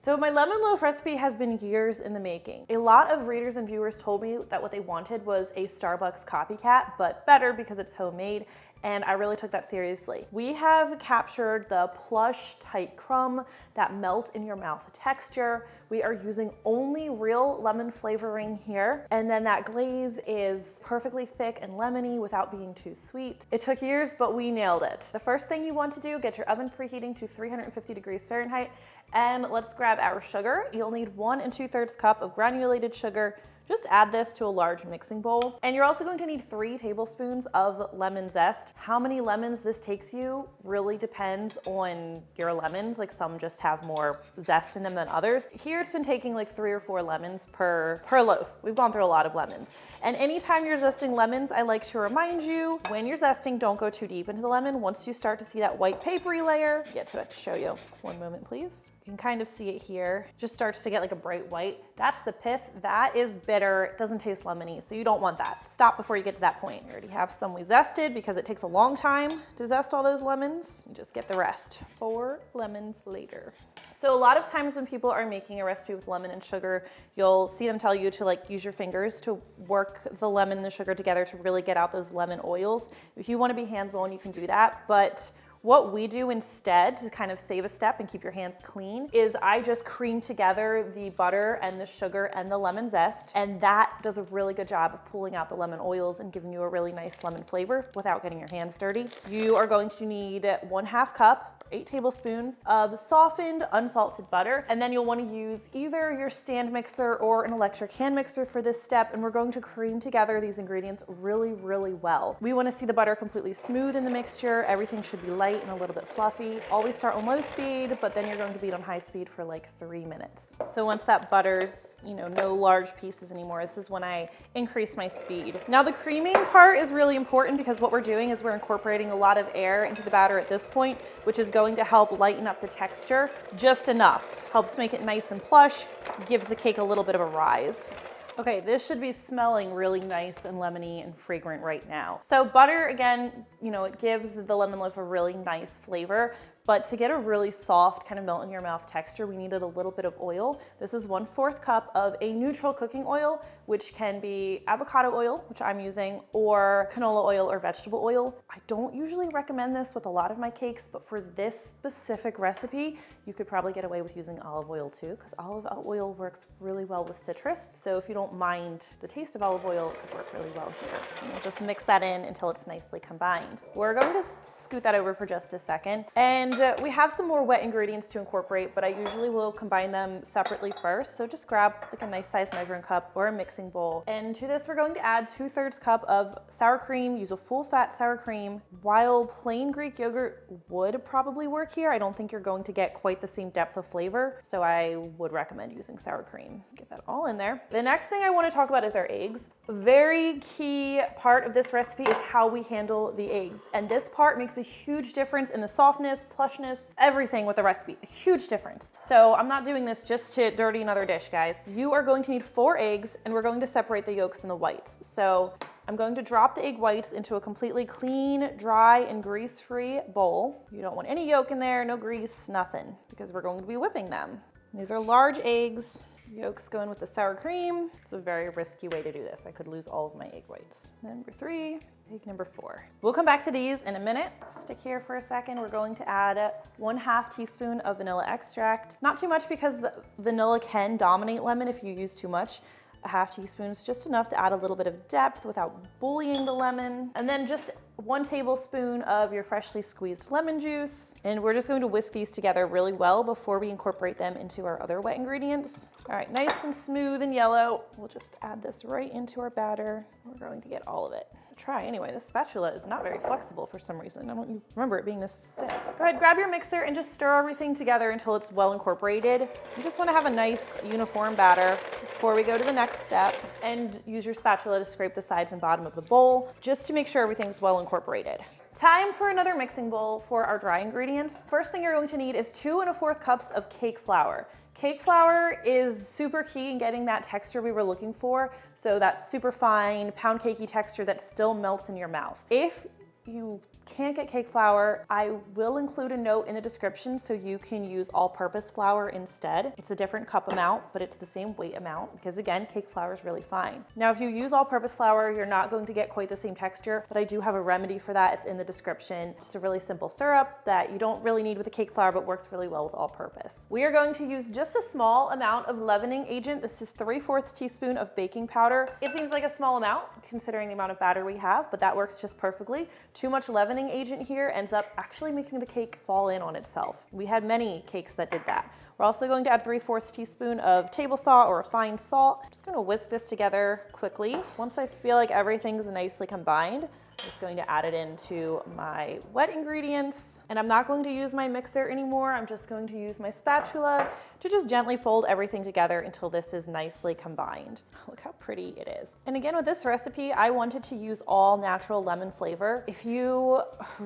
So my lemon loaf recipe has been years in the making. A lot of readers and viewers told me that what they wanted was a Starbucks copycat, but better because it's homemade, and I really took that seriously. We have captured the plush tight crumb, that melt in your mouth texture. We are using only real lemon flavoring here, and then that glaze is perfectly thick and lemony without being too sweet. It took years, but we nailed it. The first thing you want to do, get your oven preheating to 350 degrees Fahrenheit, and let's grab our sugar. You'll need 1 2/3 cup of granulated sugar. Just add this to a large mixing bowl. And you're also going to need 3 tablespoons of lemon zest. How many lemons this takes you really depends on your lemons. Like some just have more zest in them than others. Here it's been taking like 3 or 4 lemons per loaf. We've gone through a lot of lemons. And anytime you're zesting lemons, I like to remind you, when you're zesting, don't go too deep into the lemon. Once you start to see that white papery layer, get to it to show you. One moment, please. You can kind of see it here. Just starts to get like a bright white. That's the pith. That is bitter. It doesn't taste lemony, so you don't want that. Stop before you get to that point. You already have some we zested because it takes a long time to zest all those lemons. You just get the rest. 4 lemons later. So a lot of times when people are making a recipe with lemon and sugar, you'll see them tell you to like use your fingers to work the lemon and the sugar together to really get out those lemon oils. If you want to be hands-on, you can do that, but what we do instead to kind of save a step and keep your hands clean is I just cream together the butter and the sugar and the lemon zest, and that does a really good job of pulling out the lemon oils and giving you a really nice lemon flavor without getting your hands dirty. You are going to need 1/2 cup, 8 tablespoons of softened unsalted butter, and then you'll want to use either your stand mixer or an electric hand mixer for this step, and we're going to cream together these ingredients really, really well. We want to see the butter completely smooth in the mixture. Everything should be light and a little bit fluffy. Always start on low speed, but then you're going to beat on high speed for like 3 minutes. So once that butter's, no large pieces anymore, this is when I increase my speed. Now the creaming part is really important because what we're doing is we're incorporating a lot of air into the batter at this point, which is going to help lighten up the texture just enough. Helps make it nice and plush, gives the cake a little bit of a rise. Okay, this should be smelling really nice and lemony and fragrant right now. So butter, again, it gives the lemon loaf a really nice flavor, but to get a really soft kind of melt in your mouth texture, we needed a little bit of oil. This is 1/4 cup of a neutral cooking oil, which can be avocado oil, which I'm using, or canola oil or vegetable oil. I don't usually recommend this with a lot of my cakes, but for this specific recipe, you could probably get away with using olive oil too, because olive oil works really well with citrus. So if you don't mind the taste of olive oil, it could work really well here. And we'll just mix that in until it's nicely combined. We're going to scoot that over for just a second. And we have some more wet ingredients to incorporate, but I usually will combine them separately first. So just grab like a nice size measuring cup or a mixing bowl. And to this, we're going to add 2/3 cup of sour cream. Use a full fat sour cream. While plain Greek yogurt would probably work here, I don't think you're going to get quite the same depth of flavor. So I would recommend using sour cream. Get that all in there. The next thing I want to talk about is our eggs. A very key part of this recipe is how we handle the eggs. And this part makes a huge difference in the softness, plushness, everything with the recipe. A huge difference. So I'm not doing this just to dirty another dish, guys. You are going to need 4 eggs, and we're going to separate the yolks and the whites. So I'm going to drop the egg whites into a completely clean, dry, and grease-free bowl. You don't want any yolk in there, no grease, nothing, because we're going to be whipping them. These are large eggs. Yolks go in with the sour cream. It's a very risky way to do this. I could lose all of my egg whites. Number 3, egg number 4. We'll come back to these in a minute. Stick here for a second. We're going to add 1/2 teaspoon of vanilla extract. Not too much because vanilla can dominate lemon if you use too much. 1/2 teaspoon is just enough to add a little bit of depth without bullying the lemon. And then just 1 tablespoon of your freshly squeezed lemon juice. And we're just going to whisk these together really well before we incorporate them into our other wet ingredients. All right, nice and smooth and yellow. We'll just add this right into our batter. We're going to get all of it. Try anyway. The spatula is not very flexible for some reason. I don't remember it being this stiff. Go ahead, grab your mixer and just stir everything together until it's well incorporated. You just want to have a nice uniform batter before we go to the next step, and use your spatula to scrape the sides and bottom of the bowl just to make sure everything's well incorporated. Time for another mixing bowl for our dry ingredients. First thing you're going to need is 2 1/4 cups of cake flour. Cake flour is super key in getting that texture we were looking for, so that super fine pound cakey texture that still melts in your mouth. If you can't get cake flour, I will include a note in the description so you can use all-purpose flour instead. It's a different cup amount, but it's the same weight amount because again, cake flour is really fine. Now, if you use all-purpose flour, you're not going to get quite the same texture, but I do have a remedy for that. It's in the description. Just a really simple syrup that you don't really need with the cake flour, but works really well with all-purpose. We are going to use just a small amount of leavening agent. This is 3/4 teaspoon of baking powder. It seems like a small amount considering the amount of batter we have, but that works just perfectly. Too much leavening agent here ends up actually making the cake fall in on itself. We had many cakes that did that. We're also going to add 3/4 teaspoon of table salt or refined salt. I'm just gonna whisk this together quickly. Once I feel like everything's nicely combined, I'm just going to add it into my wet ingredients. And I'm not going to use my mixer anymore. I'm just going to use my spatula to just gently fold everything together until this is nicely combined. Look how pretty it is. And again, with this recipe, I wanted to use all natural lemon flavor. If you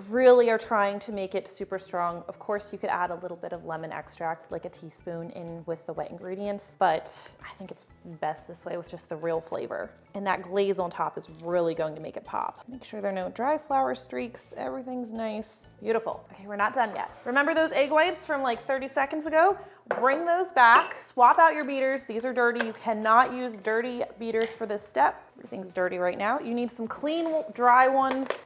really are trying to make it super strong, of course you could add a little bit of lemon extract, like a teaspoon in with the wet ingredients, but I think it's best this way with just the real flavor. And that glaze on top is really going to make it pop. Make sure there are no dry flour streaks. Everything's nice. Beautiful. Okay, we're not done yet. Remember those egg whites from like 30 seconds ago? Bring those back, swap out your beaters. These are dirty. You cannot use dirty beaters for this step. Everything's dirty right now. You need some clean, dry ones.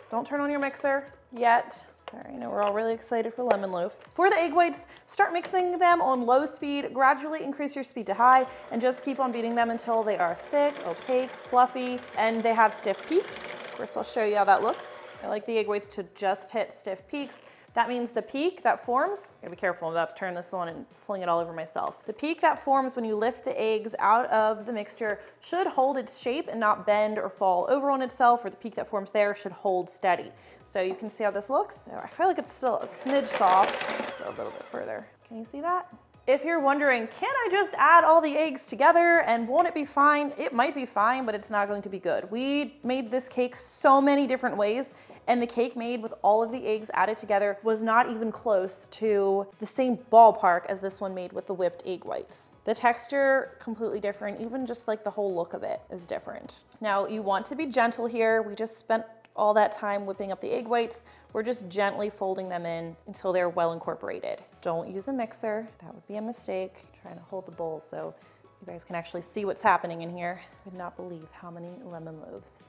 Don't turn on your mixer yet. Sorry, I know we're all really excited for lemon loaf. For the egg whites, start mixing them on low speed, gradually increase your speed to high, and just keep on beating them until they are thick, opaque, fluffy, and they have stiff peaks. Of course, I'll show you how that looks. I like the egg whites to just hit stiff peaks. That means the peak that forms, gotta be careful, I'm about to turn this on and fling it all over myself. The peak that forms when you lift the eggs out of the mixture should hold its shape and not bend or fall over on itself, or the peak that forms there should hold steady. So you can see how this looks. I feel like it's still a smidge soft. Go a little bit further. Can you see that? If you're wondering, can I just add all the eggs together and won't it be fine? It might be fine, but it's not going to be good. We made this cake so many different ways, and the cake made with all of the eggs added together was not even close to the same ballpark as this one made with the whipped egg whites. The texture, completely different, even just like the whole look of it is different. Now, you want to be gentle here. We just spent all that time whipping up the egg whites. We're just gently folding them in until they're well incorporated. Don't use a mixer, that would be a mistake. I'm trying to hold the bowl so you guys can actually see what's happening in here. I would not believe how many lemon loaves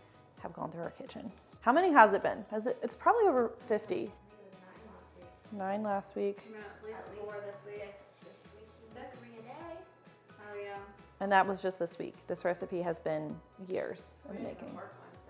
have gone through our kitchen. How many has it been? It's probably over 50. It was 9 last week. 9 last week. At least 4 this week. 6 this week. 3 a day. Oh yeah. And that was just this week. This recipe has been years in the making.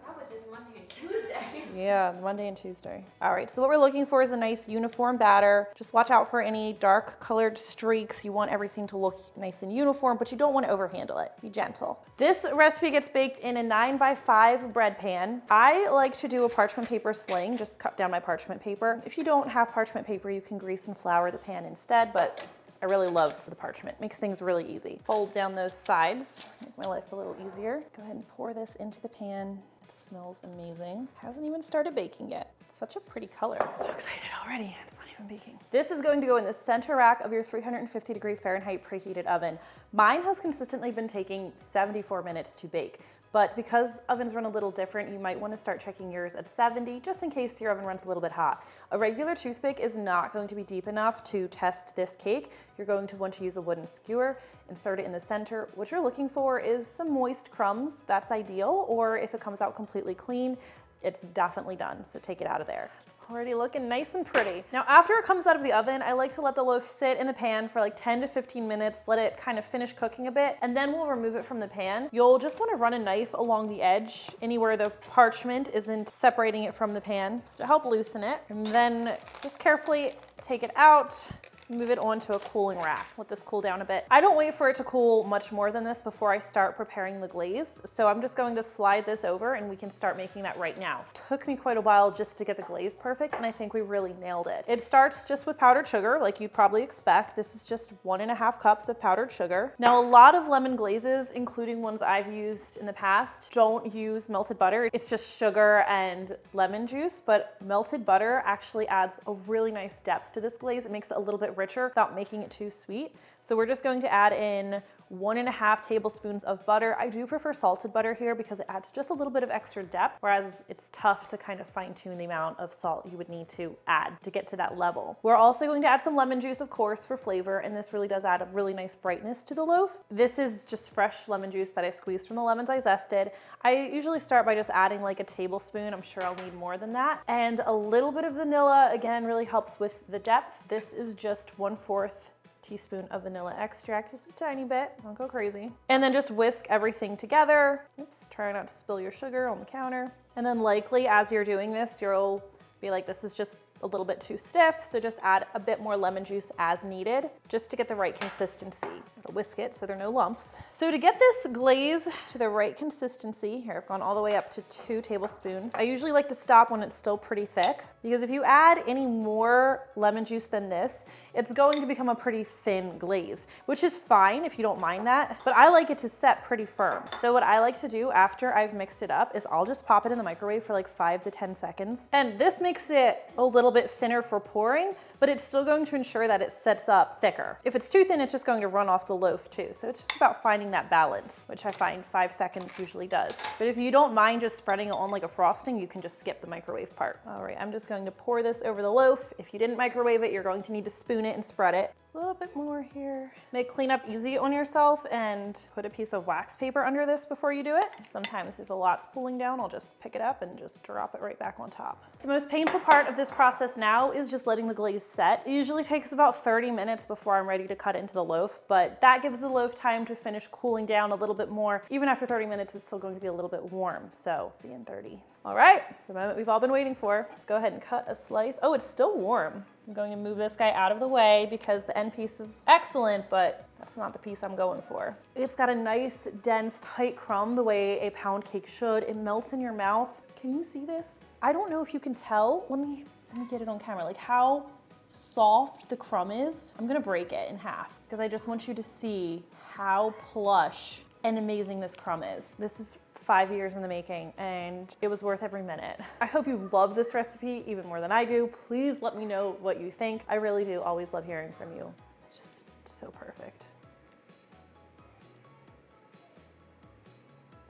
That was just Monday and Tuesday. Yeah, Monday and Tuesday. All right, so what we're looking for is a nice uniform batter. Just watch out for any dark colored streaks. You want everything to look nice and uniform, but you don't want to overhandle it. Be gentle. This recipe gets baked in a 9x5 bread pan. I like to do a parchment paper sling, just cut down my parchment paper. If you don't have parchment paper, you can grease and flour the pan instead, but I really love the parchment. Makes things really easy. Fold down those sides, make my life a little easier. Go ahead and pour this into the pan. Smells amazing. Hasn't even started baking yet. Such a pretty color. I'm so excited already. It's not even baking. This is going to go in the center rack of your 350 Fahrenheit preheated oven. Mine has consistently been taking 74 minutes to bake. But because ovens run a little different, you might want to start checking yours at 70 just in case your oven runs a little bit hot. A regular toothpick is not going to be deep enough to test this cake. You're going to want to use a wooden skewer, insert it in the center. What you're looking for is some moist crumbs. That's ideal, or if it comes out completely clean, it's definitely done, so take it out of there. Already looking nice and pretty. Now, after it comes out of the oven, I like to let the loaf sit in the pan for like 10 to 15 minutes, let it kind of finish cooking a bit, and then we'll remove it from the pan. You'll just want to run a knife along the edge, anywhere the parchment isn't separating it from the pan, just to help loosen it. And then just carefully take it out, move it onto a cooling rack. Let this cool down a bit. I don't wait for it to cool much more than this before I start preparing the glaze. So I'm just going to slide this over and we can start making that right now. Took me quite a while just to get the glaze perfect, and I think we really nailed it. It starts just with powdered sugar, like you'd probably expect. This is just 1.5 cups of powdered sugar. Now, a lot of lemon glazes, including ones I've used in the past, don't use melted butter. It's just sugar and lemon juice, but melted butter actually adds a really nice depth to this glaze. It makes it a little bit richer without making it too sweet. So we're just going to add in 1.5 tablespoons of butter. I do prefer salted butter here because it adds just a little bit of extra depth, whereas it's tough to kind of fine tune the amount of salt you would need to add to get to that level. We're also going to add some lemon juice, of course, for flavor, and this really does add a really nice brightness to the loaf. This is just fresh lemon juice that I squeezed from the lemons I zested. I usually start by just adding like a tablespoon. I'm sure I'll need more than that. And a little bit of vanilla, again, really helps with the depth. This is just 1/4 teaspoon of vanilla extract, just a tiny bit, don't go crazy. And then just whisk everything together. Oops, try not to spill your sugar on the counter. And then likely as you're doing this, you'll be like, this is just a little bit too stiff, so just add a bit more lemon juice as needed, just to get the right consistency. I'll whisk it so there are no lumps. So to get this glaze to the right consistency, here I've gone all the way up to 2 tablespoons. I usually like to stop when it's still pretty thick, because if you add any more lemon juice than this, it's going to become a pretty thin glaze, which is fine if you don't mind that, but I like it to set pretty firm. So what I like to do after I've mixed it up is I'll just pop it in the microwave for like 5 to 10 seconds. And this makes it a little bit thinner for pouring, but it's still going to ensure that it sets up thicker. If it's too thin, it's just going to run off the loaf too. So it's just about finding that balance, which I find 5 seconds usually does. But if you don't mind just spreading it on like a frosting, you can just skip the microwave part. All right, I'm just going to pour this over the loaf. If you didn't microwave it, you're going to need to spoon it and spread it. A little bit more here. Make cleanup easy on yourself and put a piece of wax paper under this before you do it. Sometimes if a lot's pulling down, I'll just pick it up and just drop it right back on top. The most painful part of this process now is just letting the glaze set. It usually takes about 30 minutes before I'm ready to cut into the loaf, but that gives the loaf time to finish cooling down a little bit more. Even after 30 minutes, it's still going to be a little bit warm. So see you in 30. All right, the moment we've all been waiting for. Let's go ahead and cut a slice. Oh, it's still warm. I'm going to move this guy out of the way because the end piece is excellent, but that's not the piece I'm going for. It's got a nice, dense, tight crumb the way a pound cake should. It melts in your mouth. Can you see this? I don't know if you can tell. Let me get it on camera, like how soft the crumb is. I'm gonna break it in half because I just want you to see how plush and amazing this crumb is. This is 5 years in the making and it was worth every minute. I hope you love this recipe even more than I do. Please let me know what you think. I really do always love hearing from you. It's just so perfect.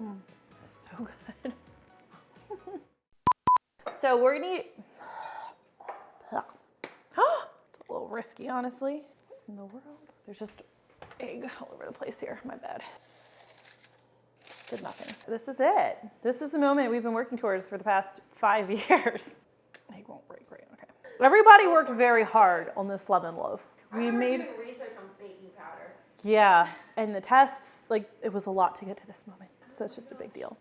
It's so good. So we're gonna eat. It's a little risky, honestly. In the world, there's just egg all over the place here. My bad. Did nothing. This is it. This is the moment we've been working towards for the past 5 years. Egg won't break, right? Okay. Everybody worked very hard on this lemon loaf. We made doing research on baking powder. Yeah, and the tests, like it was a lot to get to this moment. So it's just a big deal.